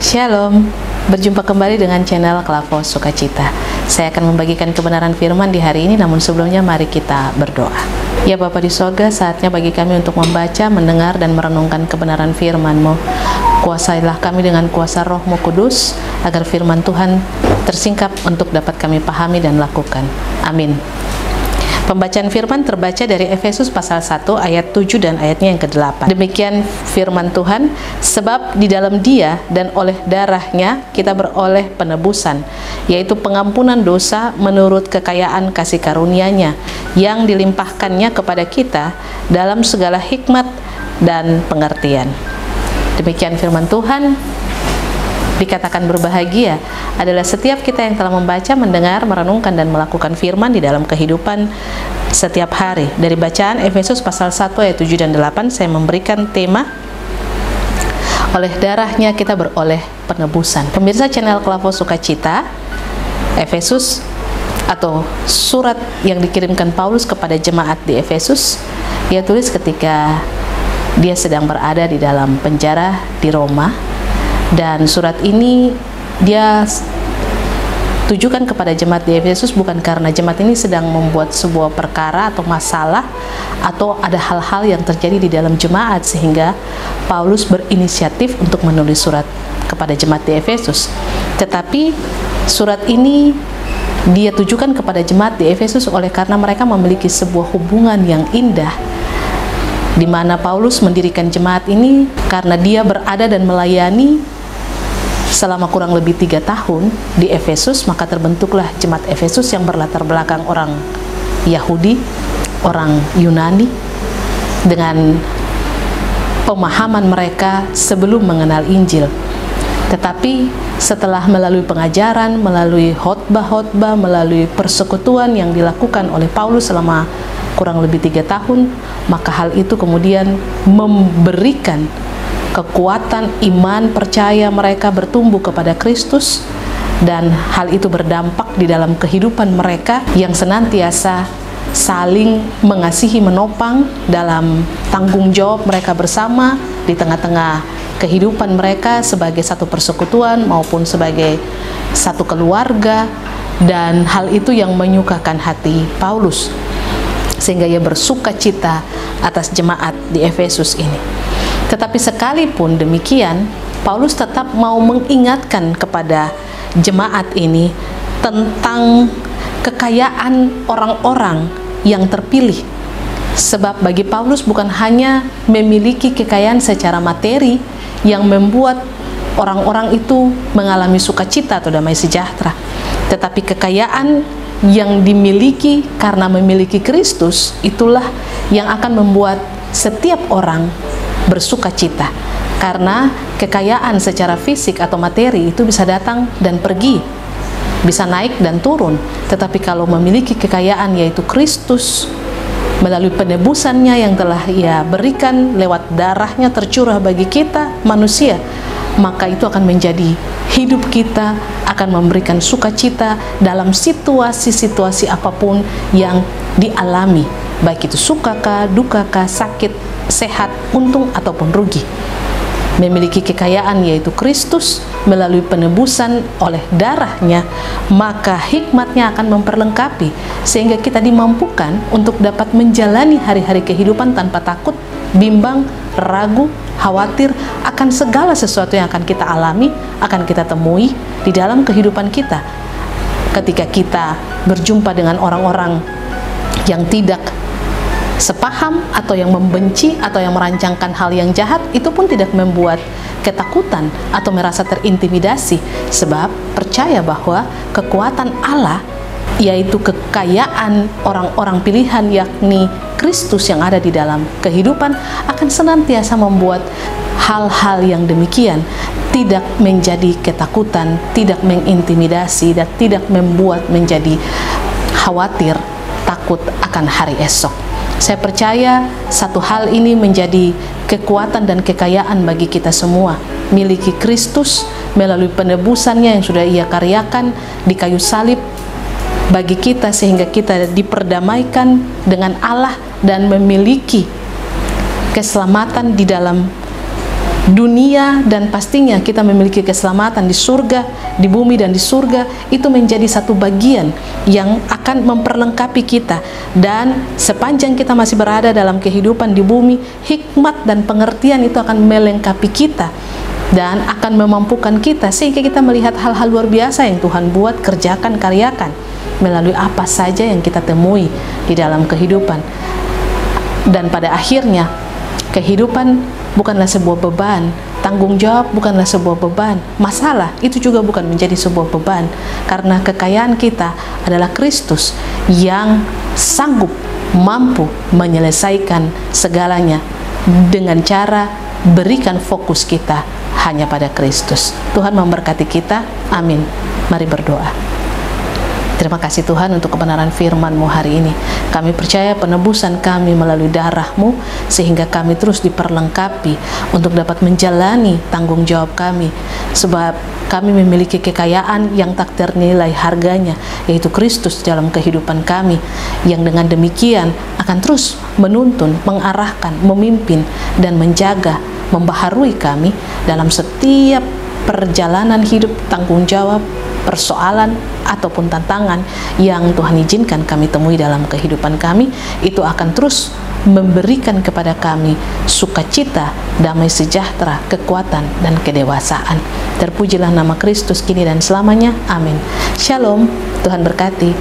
Shalom, berjumpa kembali dengan channel Klavo Sukacita. Saya akan membagikan kebenaran firman di hari ini, namun sebelumnya mari kita berdoa. Ya Bapa di sorga, saatnya bagi kami untuk membaca, mendengar, dan merenungkan kebenaran firman-Mu. Kuasailah kami dengan kuasa Roh-Mu Kudus, agar firman Tuhan tersingkap untuk dapat kami pahami dan lakukan. Amin. Pembacaan firman terbaca dari Efesus pasal 1 ayat 7 dan ayatnya yang ke-8. Demikian firman Tuhan, sebab di dalam Dia dan oleh darahnya kita beroleh penebusan, yaitu pengampunan dosa menurut kekayaan kasih karunia-Nya yang dilimpahkannya kepada kita dalam segala hikmat dan pengertian. Demikian firman Tuhan. Dikatakan berbahagia adalah setiap kita yang telah membaca, mendengar, merenungkan, dan melakukan firman di dalam kehidupan setiap hari. Dari bacaan Efesus pasal 1 ayat 7 dan 8, saya memberikan tema oleh darahnya kita beroleh penebusan. Pemirsa channel Klavo Sukacita, Efesus atau surat yang dikirimkan Paulus kepada jemaat di Efesus, dia tulis ketika dia sedang berada di dalam penjara di Roma. Dan surat ini dia tujukan kepada jemaat di Efesus bukan karena jemaat ini sedang membuat sebuah perkara atau masalah atau ada hal-hal yang terjadi di dalam jemaat sehingga Paulus berinisiatif untuk menulis surat kepada jemaat di Efesus. Tetapi surat ini dia tujukan kepada jemaat di Efesus oleh karena mereka memiliki sebuah hubungan yang indah, di mana Paulus mendirikan jemaat ini karena dia berada dan melayani selama kurang lebih 3 tahun di Efesus. Maka terbentuklah jemaat Efesus yang berlatar belakang orang Yahudi, orang Yunani, dengan pemahaman mereka sebelum mengenal Injil. Tetapi setelah melalui pengajaran, melalui khotbah-khotbah, melalui persekutuan yang dilakukan oleh Paulus selama kurang lebih 3 tahun, maka hal itu kemudian memberikan kekuatan iman, percaya mereka bertumbuh kepada Kristus, dan hal itu berdampak di dalam kehidupan mereka yang senantiasa saling mengasihi, menopang dalam tanggung jawab mereka bersama di tengah-tengah kehidupan mereka sebagai satu persekutuan maupun sebagai satu keluarga. Dan hal itu yang menyukakan hati Paulus sehingga ia bersuka cita atas jemaat di Efesus ini. Tetapi sekalipun demikian, Paulus tetap mau mengingatkan kepada jemaat ini tentang kekayaan orang-orang yang terpilih. Sebab bagi Paulus bukan hanya memiliki kekayaan secara materi yang membuat orang-orang itu mengalami sukacita atau damai sejahtera, tetapi kekayaan yang dimiliki karena memiliki Kristus itulah yang akan membuat setiap orang bersuka cita, karena kekayaan secara fisik atau materi itu bisa datang dan pergi, bisa naik dan turun. Tetapi kalau memiliki kekayaan yaitu Kristus melalui penebusannya yang telah Ia berikan lewat darahnya tercurah bagi kita manusia, maka itu akan menjadi hidup kita, akan memberikan sukacita dalam situasi-situasi apapun yang dialami, baik itu sukakah, dukakah, sakit, sehat, untung ataupun rugi. Memiliki kekayaan yaitu Kristus melalui penebusan oleh darahnya, maka hikmatnya akan memperlengkapi sehingga kita dimampukan untuk dapat menjalani hari-hari kehidupan tanpa takut, bimbang, ragu, khawatir akan segala sesuatu yang akan kita alami, akan kita temui di dalam kehidupan kita. Ketika kita berjumpa dengan orang-orang yang tidak sepaham atau yang membenci atau yang merancangkan hal yang jahat, itu pun tidak membuat ketakutan atau merasa terintimidasi, sebab percaya bahwa kekuatan Allah, yaitu kekayaan orang-orang pilihan yakni Kristus yang ada di dalam kehidupan, akan senantiasa membuat hal-hal yang demikian tidak menjadi ketakutan, tidak mengintimidasi, dan tidak membuat menjadi khawatir, takut akan hari esok. Saya percaya satu hal ini menjadi kekuatan dan kekayaan bagi kita semua. Miliki Kristus melalui penebusannya yang sudah Ia karyakan di kayu salib bagi kita, sehingga kita diperdamaikan dengan Allah dan memiliki keselamatan di dalam dunia, dan pastinya kita memiliki keselamatan di surga, di bumi dan di surga, itu menjadi satu bagian yang akan memperlengkapi kita. Dan sepanjang kita masih berada dalam kehidupan di bumi, hikmat dan pengertian itu akan melengkapi kita dan akan memampukan kita sehingga kita melihat hal-hal luar biasa yang Tuhan buat, kerjakan, karyakan melalui apa saja yang kita temui di dalam kehidupan. Dan pada akhirnya kehidupan bukanlah sebuah beban, tanggung jawab bukanlah sebuah beban, masalah itu juga bukan menjadi sebuah beban, karena kekayaan kita adalah Kristus yang sanggup, mampu menyelesaikan segalanya dengan cara berikan fokus kita hanya pada Kristus. Tuhan memberkati kita, amin. Mari berdoa. Terima kasih Tuhan untuk kebenaran firman-Mu hari ini. Kami percaya penebusan kami melalui darah-Mu, sehingga kami terus diperlengkapi untuk dapat menjalani tanggung jawab kami, sebab kami memiliki kekayaan yang tak ternilai harganya, yaitu Kristus dalam kehidupan kami, yang dengan demikian akan terus menuntun, mengarahkan, memimpin, dan menjaga, membaharui kami dalam setiap perjalanan hidup, tanggung jawab, persoalan ataupun tantangan yang Tuhan izinkan kami temui dalam kehidupan kami. Itu akan terus memberikan kepada kami sukacita, damai sejahtera, kekuatan, dan kedewasaan. Terpujilah nama Kristus kini dan selamanya, amin. Shalom, Tuhan berkati.